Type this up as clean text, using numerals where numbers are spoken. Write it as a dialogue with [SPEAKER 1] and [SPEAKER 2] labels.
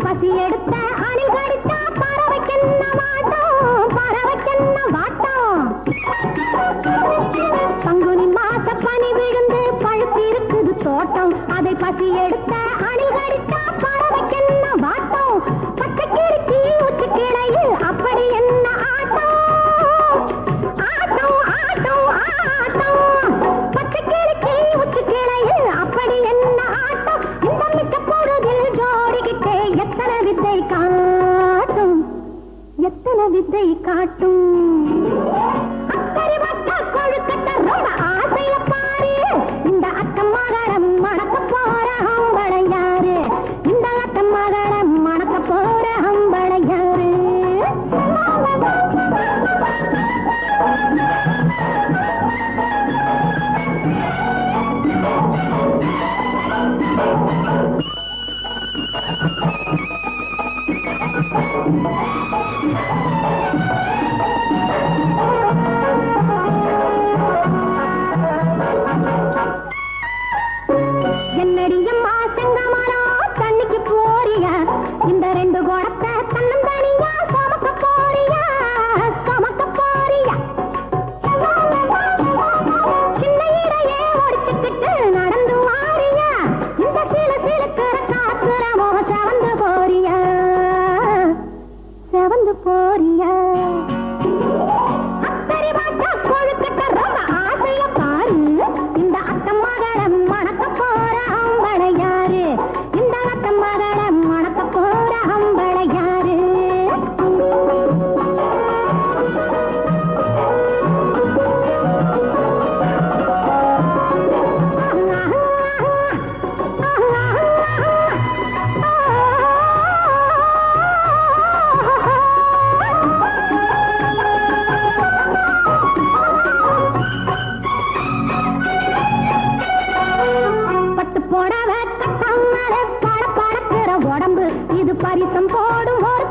[SPEAKER 1] பசி எடுத்த அணில் கடித்தா பறவைக்கென்ன வாட்டம் பறவைக்கென்ன வாட்டம் பங்குனி மாச பனி விழுந்து பழுத்திருக்குது தோட்டம் அதை பசி எடுத்த அணில் கடித்தா பறவைக்கென்ன வாட்டம் பச்சை கிறுக்கி உச்சி கிளையில் அப்படி என்ன ஆட்டம் ஆட்டம் ஆட்டம் ஆட்டம் பச்சை கிறுக்கி உச்சி கிளையில் அப்படி என்ன ஆட்டம் இந்த மிச்ச பொழுதில் ஜோடிக்கிட்டே எத்தனை வித்தை காட்டும் எத்தனை வித்தை காட்டும் அக்கறை வச்ச கொழுக்கட்ட ரொம்ப ஆசைய பாரு இந்த அக்கம் மகளம் மணக்க போற அம்பளையாரு இந்த அக்கம் மகளம் மணக்க போற அம்பளையாரு என்னடியம்மா செங்கமலா தண்ணிக்கு போறியா இந்த ரெண்டு குடத்தை தன்னந்தனியா சுமக்க போறியா சின்ன இடையே ஒடிச்சுக்கிட்டு நடந்து வாரியா இந்த சில சிலுக்கிற காத்துற மோக செவந்து போறியா அக்கறை வாட்டா கொழுக்கட்ட ரொம்ப ஆசைய பாரு இந்த அக்கம் மகளம் மணக்க போற அம்பளையாரு இந்த அக்கம் மகளம் மணக்க போற அம்பளையாரு பட்டு போடவ கட்டங்கள படக்கிற உடம்பு இது பரிசம் போடும் ஒரு